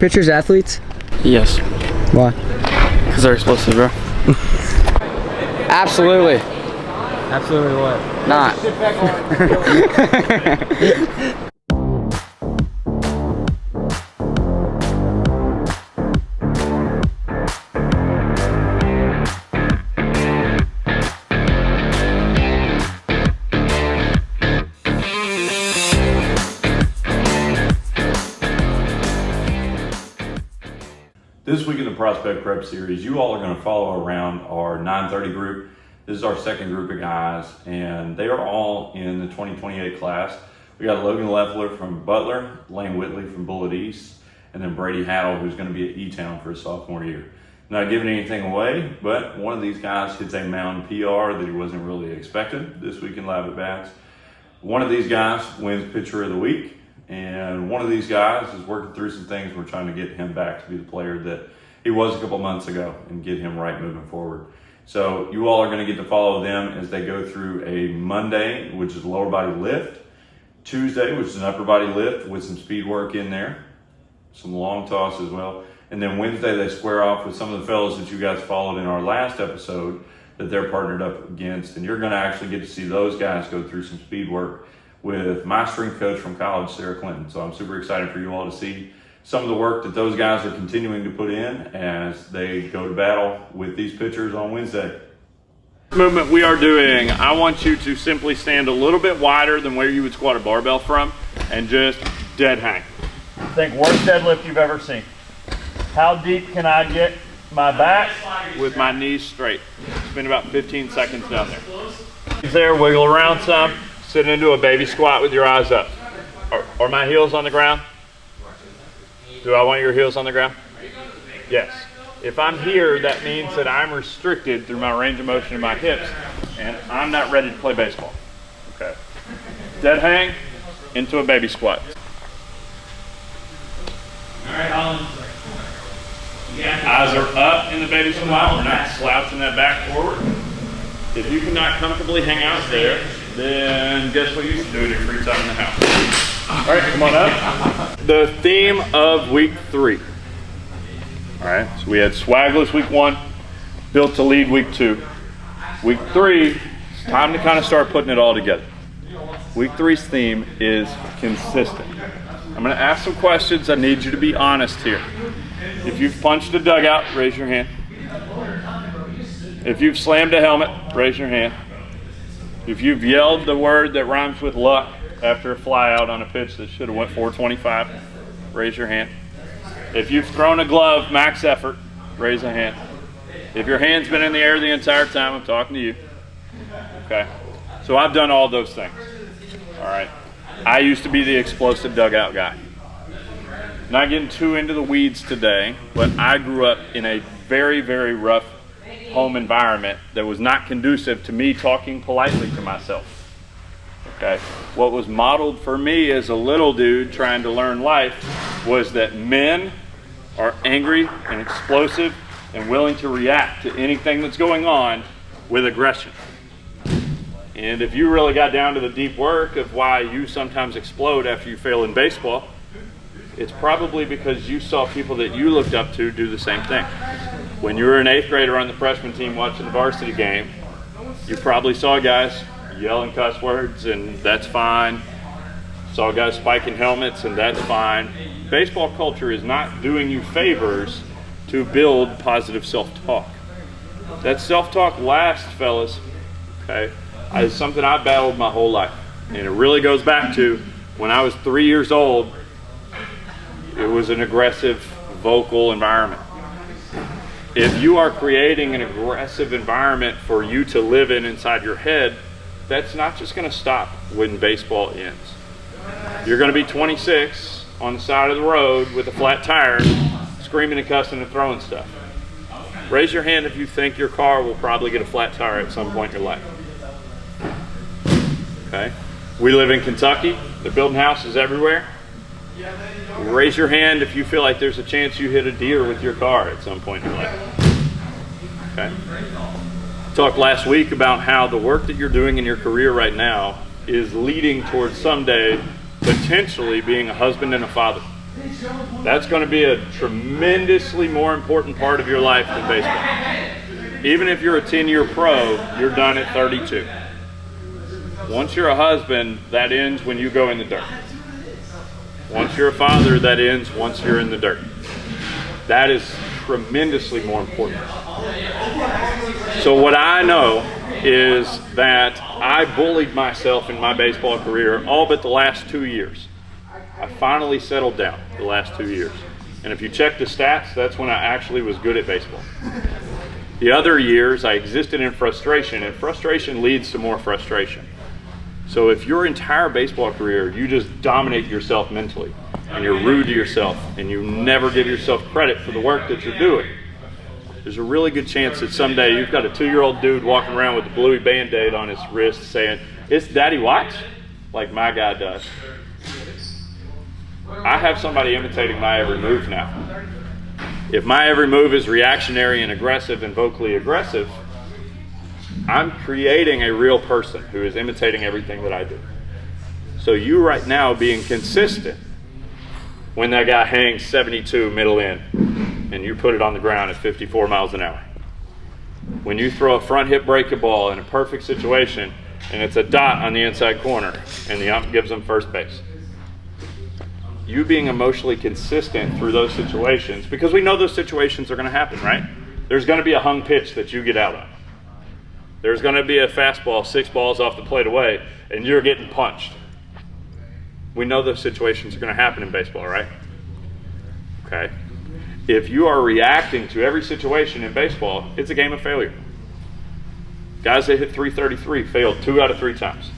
Pitchers athletes? Yes. Why? Because they're explosive, bro. Absolutely. Absolutely what? Not. This week in the Prospect Prep Series, you all are going to follow around our 930 group. This is our second group of guys, and they are all in the 2028 class. We got Logan Leffler from Butler, Lane Whitley from Bullitt East, and then Brady Hattle, who's going to be at E-Town for his sophomore year. Not giving anything away, but one of these guys hits a mountain PR that he wasn't really expecting this week in Lab at Bats. One of these guys wins Pitcher of the Week. And one of these guys is working through some things. We're trying to get him back to be the player that he was a couple months ago and get him right moving forward. So you all are going to get to follow them as they go through a Monday, which is lower body lift, Tuesday, which is an upper body lift with some speed work in there, some long toss as well. And then Wednesday, they square off with some of the fellows that you guys followed in our last episode that they're partnered up against. And you're going to actually get to see those guys go through some speed work with my strength coach from college, Sarah Clinton. So I'm super excited for you all to see some of the work that those guys are continuing to put in as they go to battle with these pitchers on Wednesday. Movement we are doing, I want you to simply stand a little bit wider than where you would squat a barbell from and just dead hang. Think worst deadlift you've ever seen. How deep can I get my back with my knees straight? Spend about 15 seconds down there. There, wiggle around some. Sit into a baby squat with your eyes up. Are my heels on the ground? Do I want your heels on the ground? Yes. If I'm here, that means that I'm restricted through my range of motion in my hips, and I'm not ready to play baseball. Okay. Dead hang into a baby squat. All right, Holland. Eyes are up in the baby squat. We're not slouching that back forward. If you cannot comfortably hang out there, then guess what you should do in your free time in the house. All right, come on up. The theme of week 3. All right, so we had Swagless week 1, built to lead week 2. Week 3, it's time to kind of start putting it all together. Week 3's theme is consistent. I'm going to ask some questions. I need you to be honest here. If you've punched a dugout, raise your hand. If you've slammed a helmet, raise your hand. If you've yelled the word that rhymes with luck after a fly out on a pitch that should have went 425, raise your hand. If you've thrown a glove, max effort, raise a hand. If your hand's been in the air the entire time, I'm talking to you. Okay. So I've done all those things. All right. I used to be the explosive dugout guy. Not getting too into the weeds today, but I grew up in a very, very rough home environment that was not conducive to me talking politely to myself. Okay, what was modeled for me as a little dude trying to learn life was that men are angry and explosive and willing to react to anything that's going on with aggression. And if you really got down to the deep work of why you sometimes explode after you fail in baseball, it's probably because you saw people that you looked up to do the same thing. When you were an 8th grader on the freshman team watching the varsity game, you probably saw guys yelling cuss words, and that's fine. Saw guys spiking helmets, and that's fine. Baseball culture is not doing you favors to build positive self-talk. That self-talk lasts, fellas, okay? It's something I battled my whole life. And it really goes back to when I was 3 years old, it was an aggressive, vocal environment. If you are creating an aggressive environment for you to live in inside your head, that's not just going to stop when baseball ends. You're going to be 26 on the side of the road with a flat tire, screaming and cussing and throwing stuff. Raise your hand if you think your car will probably get a flat tire at some point in your life. Okay? We live in Kentucky. They're building houses everywhere. Raise your hand if you feel like there's a chance you hit a deer with your car at some point in your life. Okay? Talked last week about how the work that you're doing in your career right now is leading towards someday potentially being a husband and a father. That's going to be a tremendously more important part of your life than baseball. Even if you're a 10-year pro, you're done at 32. Once you're a husband, that ends when you go in the dirt. Once you're a father, that ends once you're in the dirt. That is tremendously more important. So what I know is that I bullied myself in my baseball career all but the last 2 years. I finally settled down the last 2 years. And if you check the stats, that's when I actually was good at baseball. The other years, I existed in frustration, and frustration leads to more frustration. So if your entire baseball career, you just dominate yourself mentally, and you're rude to yourself, and you never give yourself credit for the work that you're doing, there's a really good chance that someday you've got a 2-year-old dude walking around with a bluey Band-Aid on his wrist saying, "It's Daddy Watts," like my guy does. I have somebody imitating my every move now. If my every move is reactionary and aggressive and vocally aggressive, I'm creating a real person who is imitating everything that I do. So you right now being consistent when that guy hangs 72 middle in and you put it on the ground at 54 miles an hour. When you throw a front hip breaking ball in a perfect situation and it's a dot on the inside corner and the ump gives them first base. You being emotionally consistent through those situations, because we know those situations are going to happen, right? There's going to be a hung pitch that you get out on. There's going to be a fastball 6 balls off the plate away, and you're getting punched. We know those situations are going to happen in baseball, right? Okay. If you are reacting to every situation in baseball, it's a game of failure. Guys that hit .333 failed 2 out of 3 times.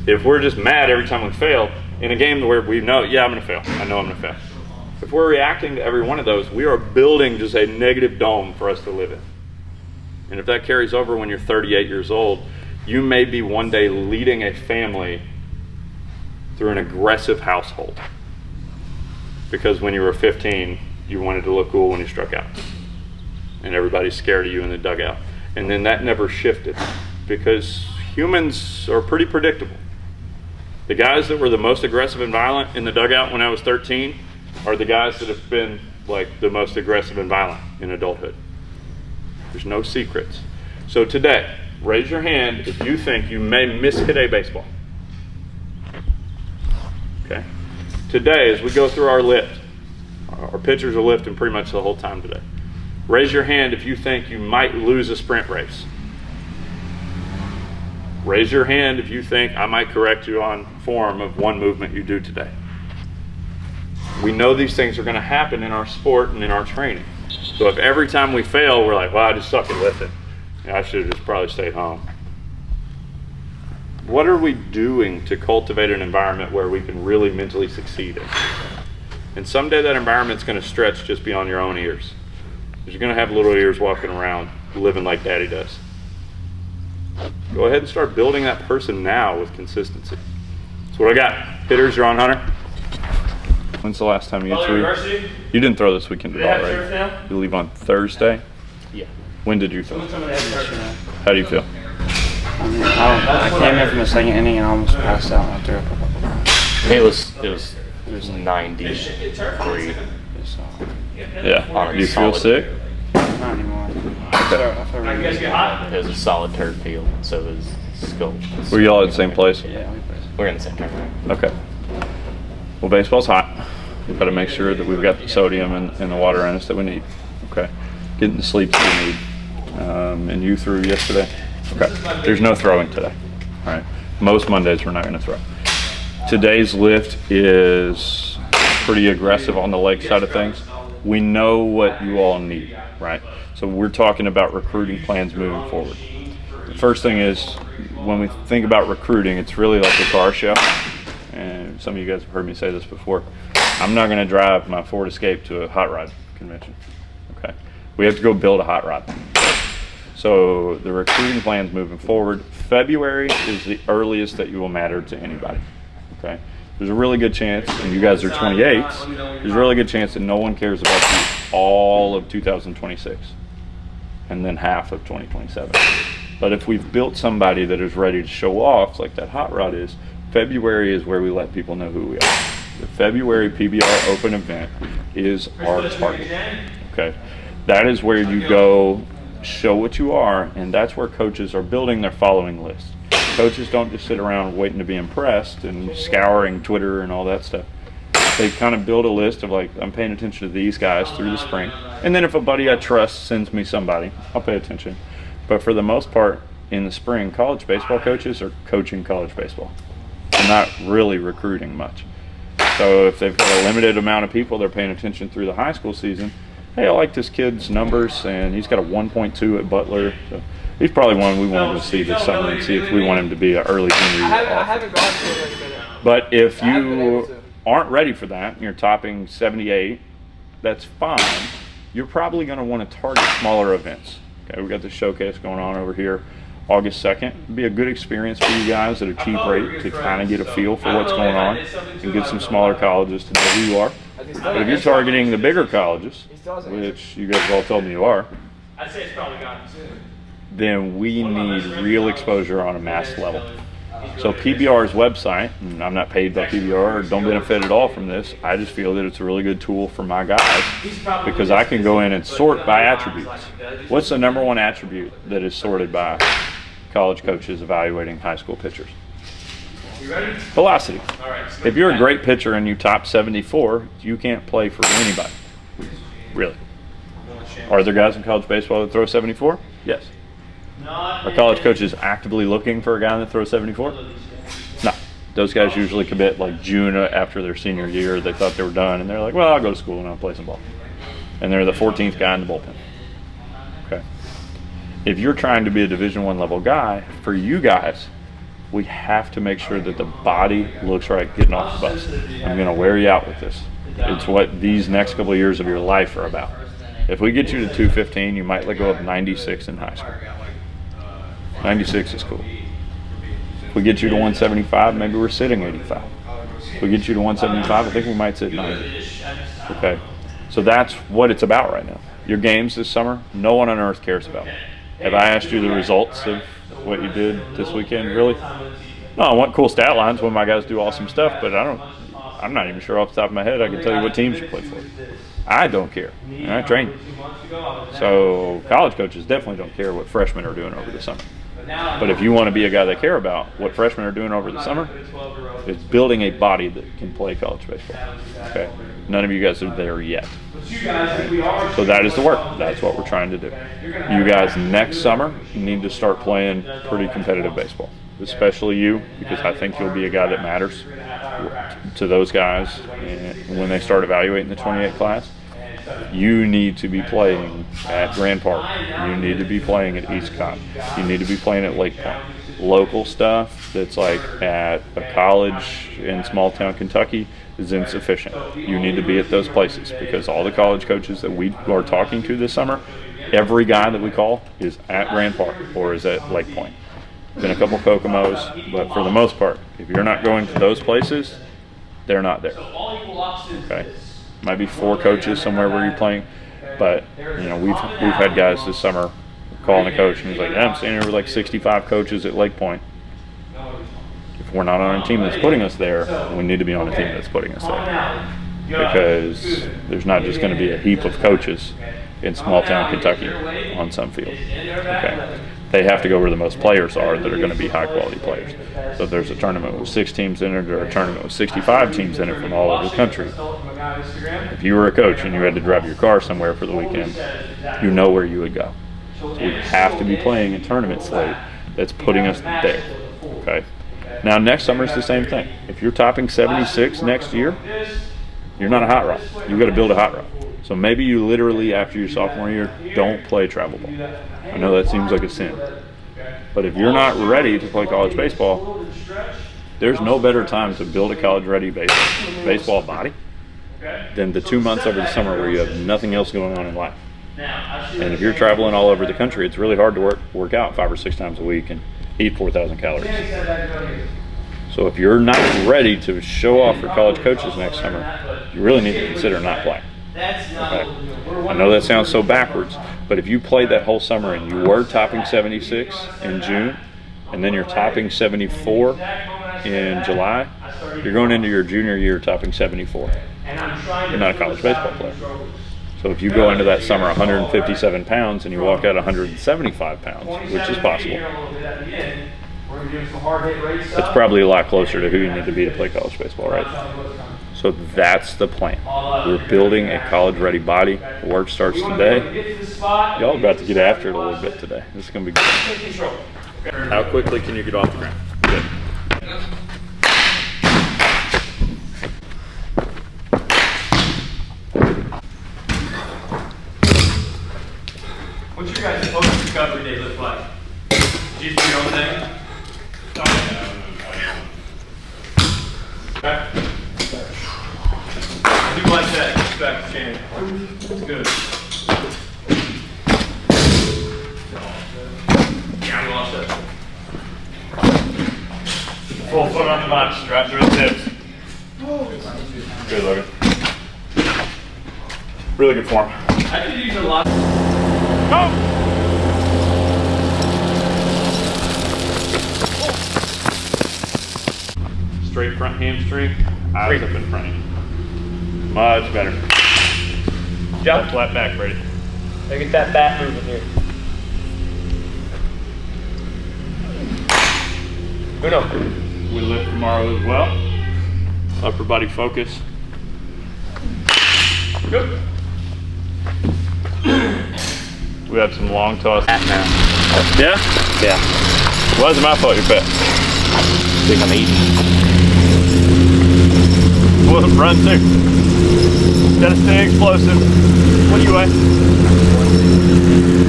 If we're just mad every time we fail, in a game where we know, yeah, I'm going to fail. I know I'm going to fail. If we're reacting to every one of those, we are building just a negative dome for us to live in. And if that carries over when you're 38 years old, you may be one day leading a family through an aggressive household. Because when you were 15, you wanted to look cool when you struck out. And everybody's scared of you in the dugout. And then that never shifted. Because humans are pretty predictable. The guys that were the most aggressive and violent in the dugout when I was 13 are the guys that have been like the most aggressive and violent in adulthood. There's no secrets. So today, raise your hand if you think you may miss-hit a baseball. Okay? Today, as we go through our lift, our pitchers are lifting pretty much the whole time today. Raise your hand if you think you might lose a sprint race. Raise your hand if you think I might correct you on form of one movement you do today. We know these things are going to happen in our sport and in our training. So if every time we fail, we're like, well, I just suck at lifting. I should have just probably stayed home. What are we doing to cultivate an environment where we can really mentally succeed in? And someday that environment's going to stretch just beyond your own ears. You're going to have little ears walking around living like Daddy does. Go ahead and start building that person now with consistency. That's what I got. Hitters, you're on, Hunter. When's the last time you threw? University? You didn't throw this weekend at all, turf now? right? You leave on Thursday? Yeah. When did you throw? How do you feel? I came in from the second inning and almost passed out after a couple of rounds. It was 93. So, Yeah. Do you feel solid. sick? not anymore. I feel really good. It was a solid turf field, so it was scope. Were you all at the same place? Yeah, we played. We're in the same tournament. Okay. Well, baseball's hot. We've got to make sure that we've got the sodium and the water in us that we need. Okay. Getting the sleep that we need. And you threw yesterday? Okay. There's no throwing today. All right. Most Mondays we're not going to throw. Today's lift is pretty aggressive on the leg side of things. We know what you all need, right? So we're talking about recruiting plans moving forward. The first thing is, when we think about recruiting, it's really like a car show. And some of you guys have heard me say this before. I'm not going to drive my Ford Escape to a hot rod convention. Okay, we have to go build a hot rod. So the recruiting plans moving forward, February is the earliest that you will matter to anybody. Okay, there's a really good chance, and you guys are 28s, there's a really good chance that no one cares about you all of 2026 and then half of 2027. But if we've built somebody that is ready to show off, like that hot rod is, February is where we let people know who we are. The February PBR Open event is our target. Okay, that is where you go show what you are, and that's where coaches are building their following list. Coaches don't just sit around waiting to be impressed and scouring Twitter and all that stuff. They kind of build a list of like, I'm paying attention to these guys through the spring. And then if a buddy I trust sends me somebody, I'll pay attention. But for the most part, in the spring, college baseball coaches are coaching college baseball. They're not really recruiting much. So if they've got a limited amount of people they're paying attention through the high school season, hey, I like this kid's numbers, and he's got a 1.2 at Butler. So he's probably one we want to see this summer and see if we want him to be an early junior year. I haven't gone to it in a minute. But if I haven't been able you to. aren't ready for that, and you're topping 78, that's fine. You're probably going to want to target smaller events. Okay, we got the showcase going on over here, August 2nd. It'd be a good experience for you guys at a cheap rate to kind of get a feel for what's going on and get some smaller colleges to know who you are. But if you're targeting the bigger colleges, which you guys have all told me you are, I'd say it's probably gone soon. then we need real exposure on a mass level. So PBR's website, and I'm not paid by PBR or don't benefit at all from this, I just feel that it's a really good tool for my guys because I can go in and sort by attributes. What's the number one attribute that is sorted by college coaches evaluating high school pitchers? Velocity. If you're a great pitcher and you top 74, you can't play for anybody. Really. Are there guys in college baseball that throw 74? Yes. Are college coaches actively looking for a guy that throws 74? No. Those guys usually commit like June after their senior year. They thought they were done, and they're like, well, I'll go to school and I'll play some ball. And they're the 14th guy in the bullpen. Okay. If you're trying to be a Division I level guy, for you guys, we have to make sure that the body looks right getting off the bus. I'm going to wear you out with this. It's what these next couple of years of your life are about. If we get you to 215, you might let go of 96 in high school. 96 is cool. If we get you to 175, maybe we're sitting 85. If we get you to 175, I think we might sit 90. Okay, so that's what it's about right now. Your games this summer, no one on earth cares about. Have I asked you the results of what you did this weekend? Really? No, I want cool stat lines when my guys do awesome stuff, but I'm not even sure off the top of my head I can tell you what teams you play for. I don't care. And I train. So college coaches definitely don't care what freshmen are doing over the summer. But if you want to be a guy that care about what freshmen are doing over the summer, it's building a body that can play college baseball. Okay, none of you guys are there yet. So that is the work. That's what we're trying to do. You guys next summer need to start playing pretty competitive baseball, especially you, because I think you'll be a guy that matters to those guys when they start evaluating the 28 class. You need to be playing at Grand Park. You need to be playing at East Cobb. You need to be playing at Lake Point. Local stuff that's like at a college in small town Kentucky is insufficient. You need to be at those places because all the college coaches that we are talking to this summer, every guy that we call is at Grand Park or is at Lake Point. Been a couple Kokomos, but for the most part, if you're not going to those places, they're not there. Okay. Might be 4 coaches somewhere where you're playing, but you know we've had guys this summer calling a coach and he's like, yeah, I'm standing here with like 65 coaches at Lake Point. If we're not on a team that's putting us there, we need to be on a team that's putting us there because there's not just going to be a heap of coaches in small town Kentucky on some field. Okay. They have to go where the most players are that are going to be high quality players. So if there's a tournament with 6 teams in it or a tournament with 65 teams in it from all over the country, if you were a coach and you had to drive your car somewhere for the weekend, you know where you would go. So we have to be playing a tournament slate that's putting us there. Okay. Now next summer is the same thing. If you're topping 76 next year, you're not a hot rod. You've got to build a hot rod. So maybe you literally, after your sophomore year, don't play travel ball. I know that seems like a sin. But if you're not ready to play college baseball, there's no better time to build a college-ready baseball body than the 2 months over the summer where you have nothing else going on in life. And if you're traveling all over the country, it's really hard to work out 5 or 6 times a week and eat 4,000 calories. So if you're not ready to show off for college coaches next summer, you really need to consider not playing. Okay. I know that sounds so backwards, but if you played that whole summer and you were topping 76 in June, and then you're topping 74 in July, you're going into your junior year topping 74. You're not a college baseball player. So if you go into that summer 157 pounds and you walk out 175 pounds, which is possible, that's probably a lot closer to who you need to be to play college baseball, right? So that's the plan. We're building a college-ready body. The work starts today. Y'all about to get after it a little bit today. This is going to be good. How quickly can you get off the ground? Good. What's your guys' focus recovery day look like? Did you do your own thing? Okay. I do like that. Back to Shannon. That's good. Yeah, we lost that. Full foot on the box, right through the tips. Good, Logan. Really good form. I could use a lot. Go! Straight front hamstring, eyes up in front of you. Much better. Jump. Flat back, Brady. Look at that bat moving here. Uno. We lift tomorrow as well. Upper body focus. Good. We have some long toss. Yeah? Yeah. Wasn't my fault, you bet. Think I'm eating. Well, run too. Gotta stay explosive. What do you weigh?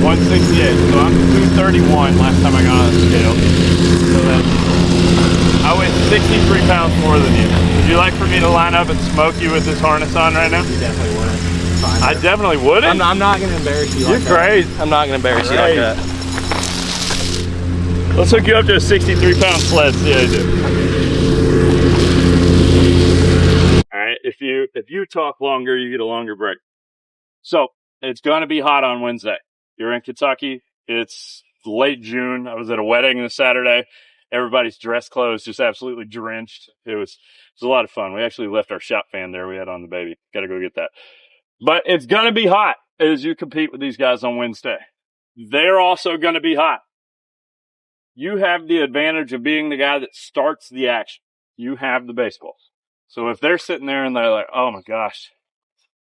168. So I'm 231 last time I got on the scale. So that's, I weigh 63 pounds more than you. Would you like for me to line up and smoke you with this harness on right now? You definitely wouldn't. Fine. I definitely wouldn't. I'm not going to embarrass you. You're like crazy. That. I'm not going to embarrass you like that. Let's hook you up to a 63-pound sled. See how you do. All right. If you talk longer, you get a longer break. So it's going to be hot on Wednesday. You're in Kentucky. It's late June. I was at a wedding this Saturday. Everybody's dress clothes just absolutely drenched. It was a lot of fun. We actually left our shop fan there. We had on the baby. Got to go get that. But it's going to be hot as you compete with these guys on Wednesday. They're also going to be hot. You have the advantage of being the guy that starts the action. You have the baseballs. So if they're sitting there and they're like, oh my gosh,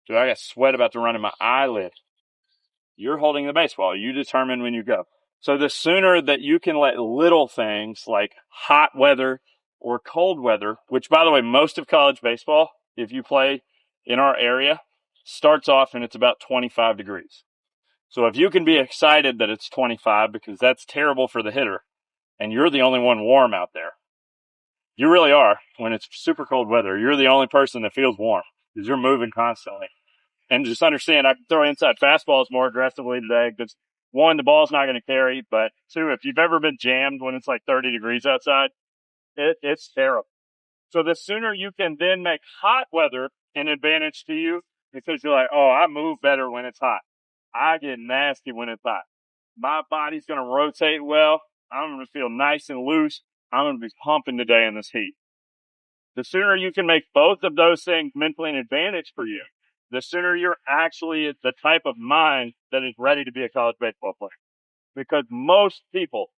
dude, I got sweat about to run in my eyelid. You're holding the baseball. You determine when you go. So the sooner that you can let little things like hot weather or cold weather, which by the way, most of college baseball, if you play in our area, starts off and it's about 25 degrees. So if you can be excited that it's 25 because that's terrible for the hitter and you're the only one warm out there. You really are. When it's super cold weather, you're the only person that feels warm because you're moving constantly. And just understand, I can throw inside fastballs more aggressively today because one, the ball's not going to carry, but two, if you've ever been jammed when it's like 30 degrees outside, it's terrible. So the sooner you can then make hot weather an advantage to you because you're like, oh, I move better when it's hot. I get nasty when it's hot. My body's going to rotate well. I'm going to feel nice and loose. I'm going to be pumping today in this heat. The sooner you can make both of those things mentally an advantage for you, the sooner you're actually the type of mind that is ready to be a college baseball player. Because most people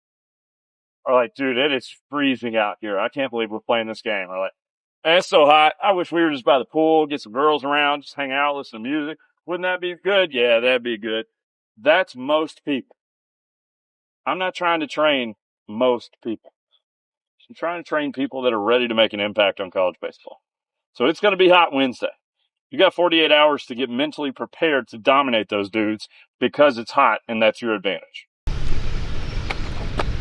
are like, dude, it is freezing out here. I can't believe we're playing this game. Or like, it's so hot. I wish we were just by the pool, get some girls around, just hang out, listen to music. Wouldn't that be good? Yeah, that'd be good. That's most people. I'm not trying to train most people. I'm trying to train people that are ready to make an impact on college baseball. So it's going to be hot Wednesday. You got 48 hours to get mentally prepared to dominate those dudes because it's hot and that's your advantage. I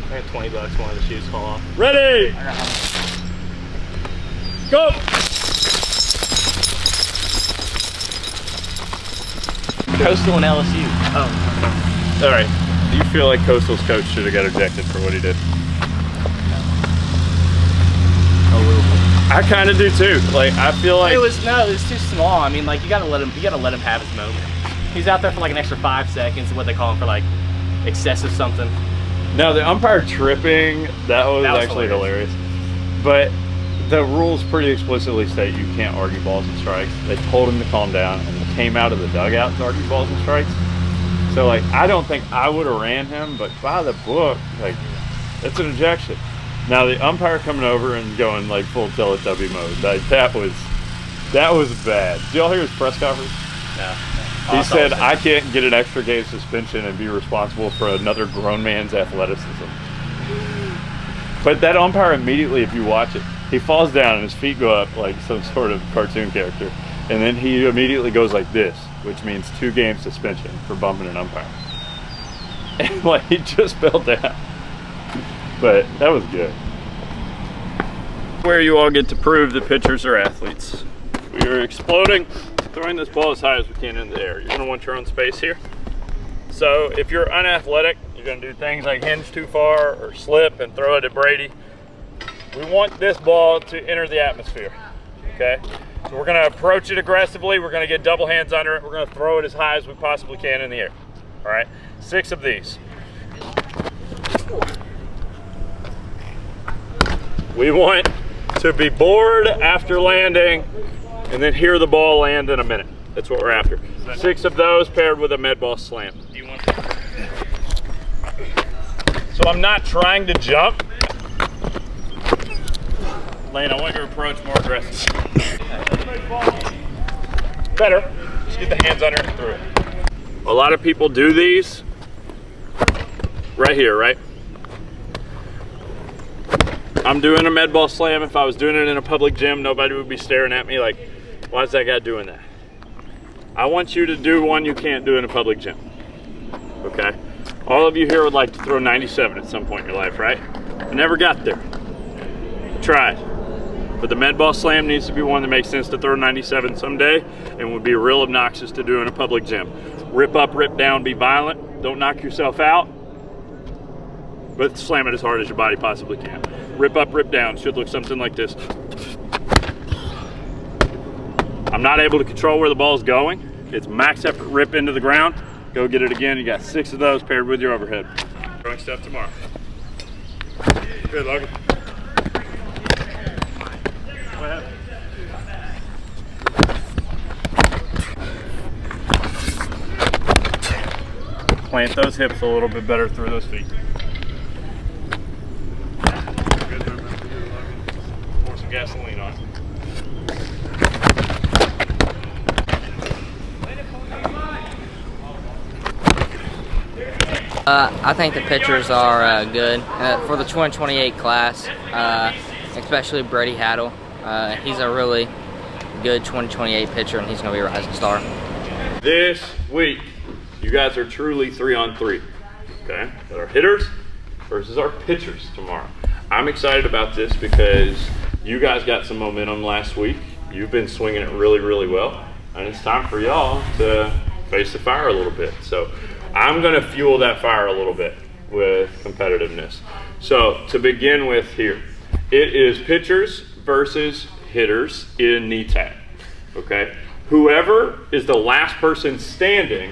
got $20 one of the shoes fall off. Ready? Go! Coastal and LSU. Oh. All right. Do you feel like Coastal's coach should have got ejected for what he did? A little bit. I kind of do too. Like, I feel like It was too small. I mean, like, you gotta let him have his moment. He's out there for like an extra 5 seconds, what they call him for like excessive something. No, the umpire tripping, that was actually hilarious. But the rules pretty explicitly state you can't argue balls and strikes. They told him to calm down, and he came out of the dugout to argue balls and strikes. So like, I don't think I would have ran him, but by the book, like, it's an ejection. Now the umpire coming over and going like full Teletubby mode, like that was bad. Did y'all hear his press conference? No. He said, I can't get an extra game suspension and be responsible for another grown man's athleticism. But that umpire immediately, if you watch it, he falls down and his feet go up like some sort of cartoon character. And then he immediately goes like this, which means 2-game suspension for bumping an umpire. And like, he just fell down. But that was good. Where you all get to prove that pitchers are athletes. We are exploding, throwing this ball as high as we can in the air. You're gonna want your own space here. So if you're unathletic, you're gonna do things like hinge too far or slip and throw it at Brady. We want this ball to enter the atmosphere, okay? So we're gonna approach it aggressively. We're gonna get double hands under it. We're gonna throw it as high as we possibly can in the air, all right? 6 of these. We want to be bored after landing and then hear the ball land in a minute. That's what we're after. 6 of those paired with a med ball slam. So I'm not trying to jump. Lane, I want your approach more aggressive. Better. Just get the hands under it and through it. A lot of people do these right here, right? I'm doing a med ball slam. If I was doing it in a public gym, nobody would be staring at me like, why is that guy doing that? I want you to do one you can't do in a public gym, okay? All of you here would like to throw 97 at some point in your life, right? I never got there. Tried. But the med ball slam needs to be one that makes sense to throw 97 someday and would be real obnoxious to do in a public gym. Rip up, rip down, be violent. Don't knock yourself out, but slam it as hard as your body possibly can. Rip up, rip down should look something like this. I'm not able to control where the ball's going. It's max effort rip into the ground. Go get it again. You got 6 of those paired with your overhead. Throwing stuff tomorrow. Good, Logan. Go ahead. Plant those hips a little bit better through those feet. Good movement for you, Logan. Pour some gasoline on. I think the pitchers are good for the 2028 class, especially Brady Hattle. He's a really good 2028 pitcher, and he's going to be a rising star. This week, you guys are truly 3-on-3, okay? Got our hitters versus our pitchers tomorrow. I'm excited about this because you guys got some momentum last week. You've been swinging it really, really well, and it's time for y'all to face the fire a little bit. So I'm going to fuel that fire a little bit with competitiveness. So to begin with here, it is pitchers versus hitters in knee tag, okay? Whoever is the last person standing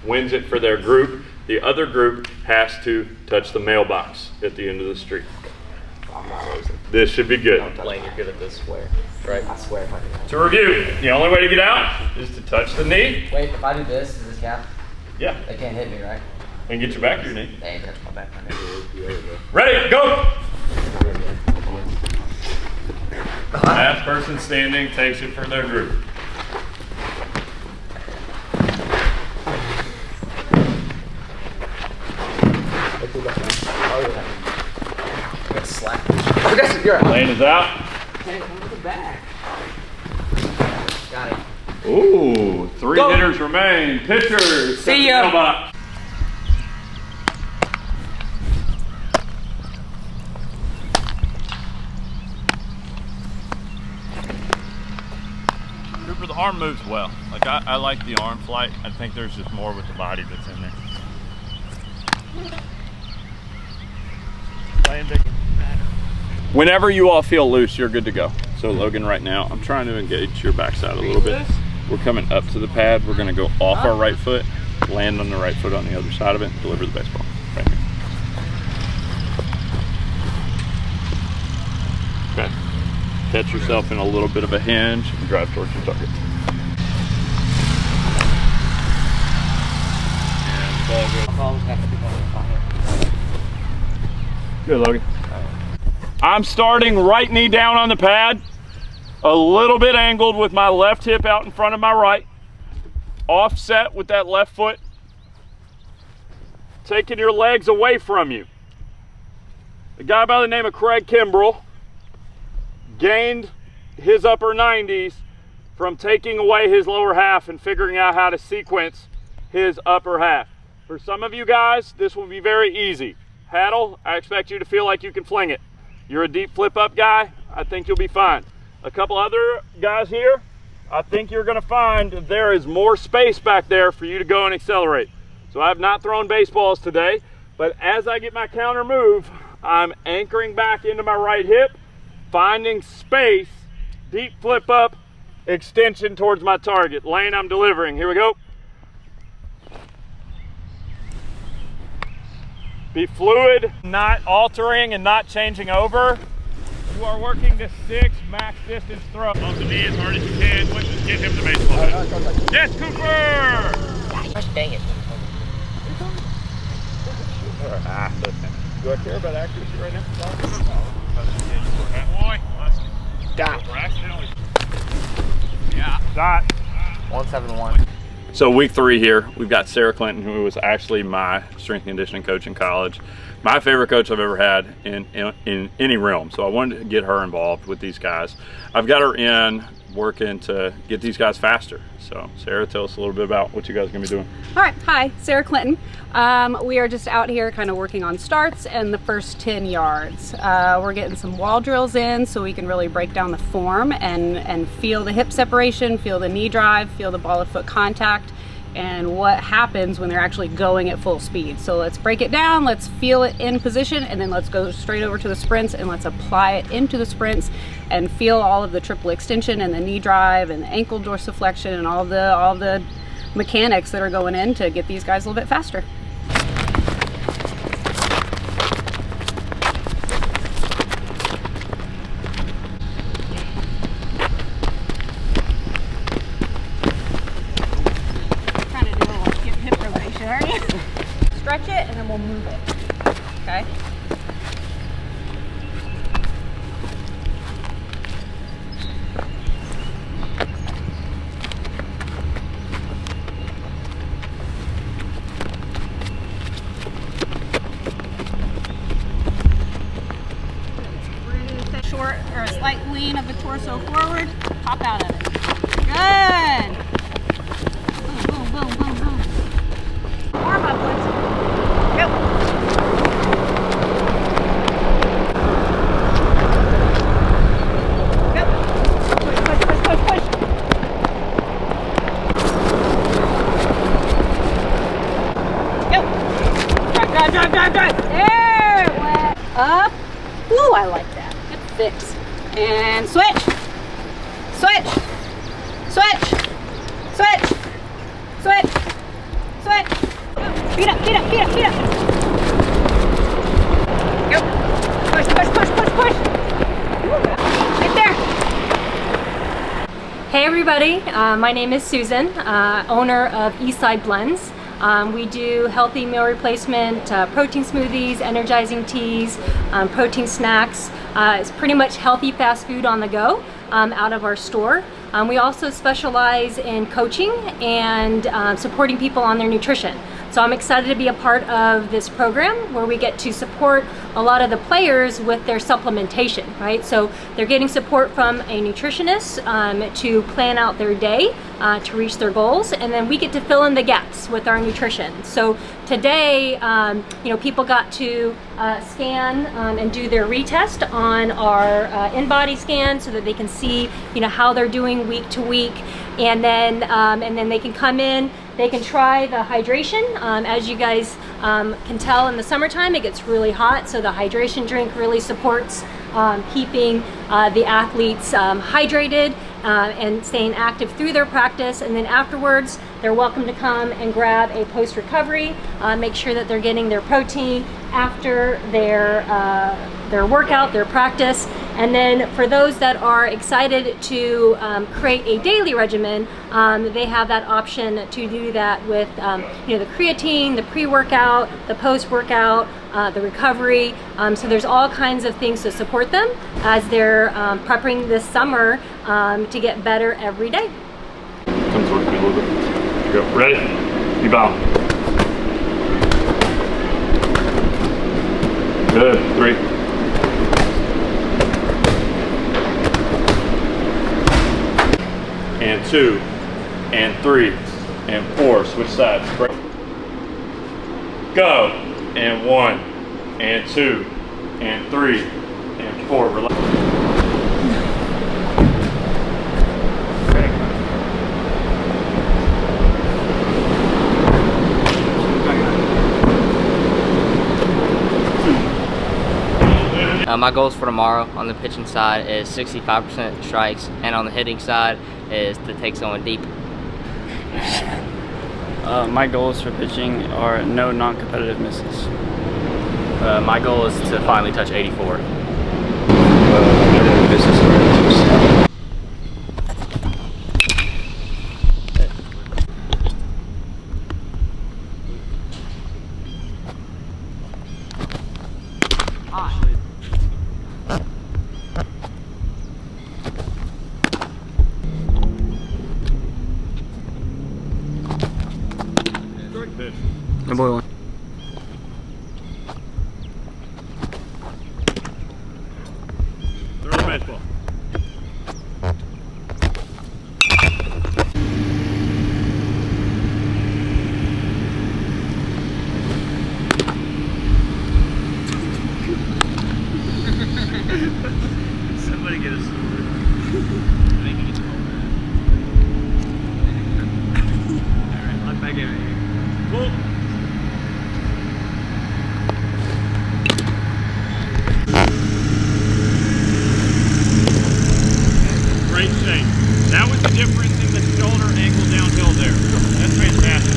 wins it for their group. The other group has to touch the mailbox at the end of the street. This should be good. Lane, you're good at this square, right? I swear if I can. To review, the only way to get out is to touch the knee. Wait, if I do this, does this count? Yeah, They can't hit me, right? and get your back to your knee. They ain't touch my back. Ready, go! Last person standing takes it for their group. Slap. Lane is out. Can't come to the back. Got it. Ooh, 3 hitters remain. Pitchers. See ya. Mailbox. Cooper, the arm moves well. Like I like the arm flight. I think there's just more with the body that's in there. Whenever you all feel loose, you're good to go. So Logan, right now, I'm trying to engage your backside a little bit. We're coming up to the pad. We're gonna go off our right foot, land on the right foot on the other side of it, and deliver the baseball right here. Okay. catch yourself in a little bit of a hinge and drive towards your target. Good, Logan. I'm starting right knee down on the pad, a little bit angled with my left hip out in front of my right, offset with that left foot, taking your legs away from you. A guy by the name of Craig Kimbrell gained his upper 90s from taking away his lower half and figuring out how to sequence his upper half. For some of you guys, this will be very easy. Paddle, I expect you to feel like you can fling it. You're a deep flip up guy, I think you'll be fine. A couple other guys here, I think you're gonna find there is more space back there for you to go and accelerate. So I have not thrown baseballs today, but as I get my counter move, I'm anchoring back into my right hip, finding space, deep flip up, extension towards my target. Lane I'm delivering, here we go. Be fluid, not altering and not changing over. You are working the 6 max distance throw. Off the knee as hard as you can. Just get him the baseball. Yes, Cooper! Gosh dang it. Do I care about accuracy right now? Boy. Got. Yeah. Shot. 171. So week 3 here, we've got Sarah Clinton, who was actually my strength and conditioning coach in college. My favorite coach I've ever had in any realm. So I wanted to get her involved with these guys. I've got her in working to get these guys faster. So Sarah, tell us a little bit about what you guys are gonna be doing. All right, hi, Sarah Clinton. We are just out here kind of working on starts and the first 10 yards. We're getting some wall drills in so we can really break down the form and feel the hip separation, feel the knee drive, feel the ball of foot contact, and what happens when they're actually going at full speed. So let's break it down, let's feel it in position, and then let's go straight over to the sprints and let's apply it into the sprints and feel all of the triple extension and the knee drive and the ankle dorsiflexion and all the mechanics that are going in to get these guys a little bit faster. Trying to do a little hip rotation, are you? Stretch it and then we'll move it. Okay? Short or a slight lean of the torso forward, pop out of it. Good. Boom, boom, boom, boom, boom. Arm up, let's go. Go. Push, push, push, push, push. Go. Drive, drive, drive, drive, drive. There it went. Up. Ooh, I like that. Good fix. And switch. Switch. Switch. Switch. Switch. Switch. Feet up, feet up, feet up, feet up. Go. Push, push, push, push, push. Right there. Hey everybody, my name is Susan, owner of Eastside Blends. We do healthy meal replacement, protein smoothies, energizing teas, protein snacks. It's pretty much healthy fast food on the go out of our store. We also specialize in coaching and supporting people on their nutrition. So I'm excited to be a part of this program where we get to support a lot of the players with their supplementation, right? So they're getting support from a nutritionist to plan out their day to reach their goals, and then we get to fill in the gaps with our nutrition. So today, people got to scan and do their retest on our InBody scan so that they can see, how they're doing week to week, and then they can come in. They can try the hydration. As you guys can tell, in the summertime it gets really hot, so the hydration drink really supports keeping the athletes hydrated and staying active through their practice. And then afterwards, they're welcome to come and grab a post-recovery, make sure that they're getting their protein after their workout, their practice, And then for those that are excited to create a daily regimen, they have that option to do that with the creatine, the pre-workout, the post-workout, the recovery. So there's all kinds of things to support them as they're prepping this summer to get better every day. Come towards me a little bit. Go. Ready? You bound. Good. 3. And 2, and 3, and 4. Switch sides. Go. And 1, and 2, and 3, and 4. Relax. My goals for tomorrow on the pitching side is 65% strikes, and on the hitting side is to take someone deep. My goals for pitching are no non-competitive misses. My goal is to finally touch 84. No boy one. Throw the baseball. Somebody get a sword. I think he gets home. Alright, let back in here. Cool. Great shape. That was the difference in the shoulder angle downhill there. That's fantastic.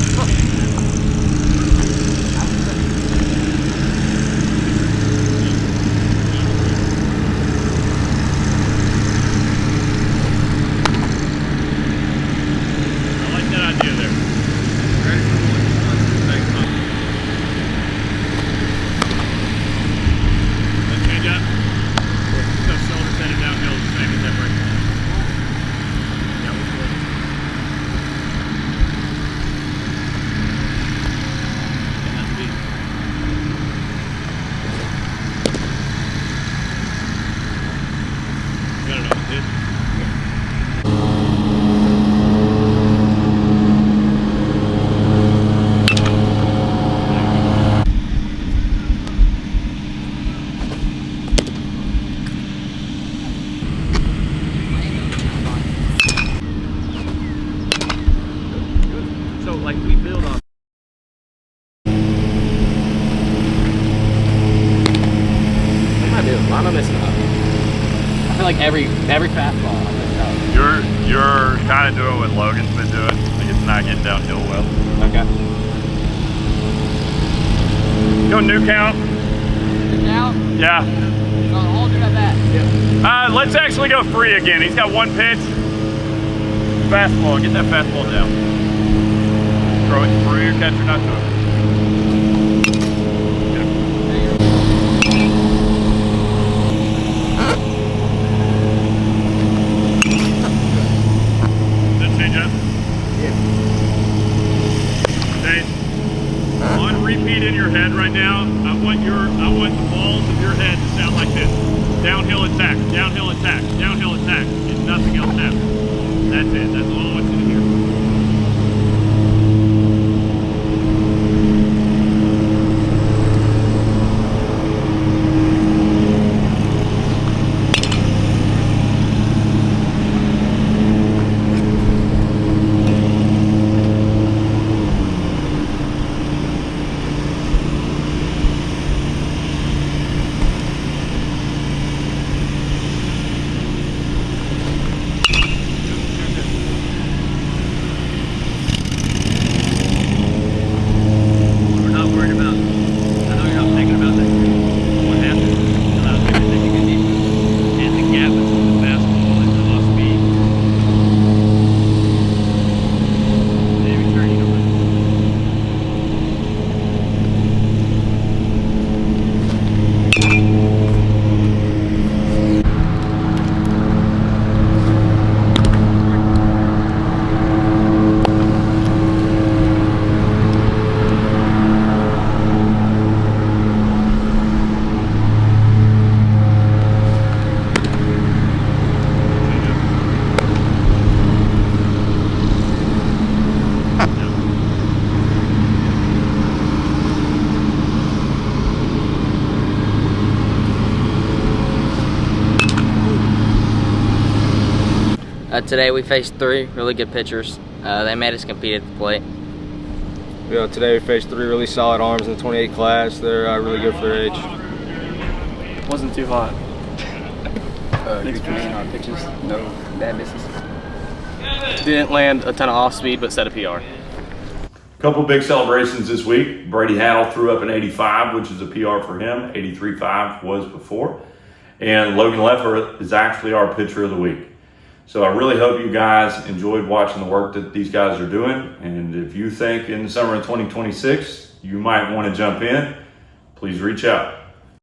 I like that idea there. Let's change up. So shoulders headed downhill the same as that break. Yeah, we'll go. Yeah, that's deep. Got it on the hit. So like we build on. Why am I missing out? I feel like every fastball I'm missing out. You're kind of doing what Logan's been doing. Like it's not getting downhill well. Okay. Go new count. Now, Yeah. so I'll do that. Let's actually go 3 again. He's got 1 pitch. Fastball. Get that fastball down. Throw it through your catcher, not to him. That change up? Okay. On repeat in your head right now, I want the balls of your head to sound like this. Downhill attack, downhill attack, downhill attack, and nothing else happens. That's it. That's all I want you to hear. Today we faced 3 really good pitchers. They made us compete at the plate. Today we faced 3 really solid arms in the 28 class. They're really good for their age. Wasn't too hot. Good command on pitches, no bad misses. Didn't land a ton of off speed, but set a PR. Couple big celebrations this week. Brady Hattle threw up an 85, which is a PR for him. 83.5 was before. And Logan Leffler is actually our pitcher of the week. So I really hope you guys enjoyed watching the work that these guys are doing. And if you think in the summer of 2026 you might want to jump in, please reach out.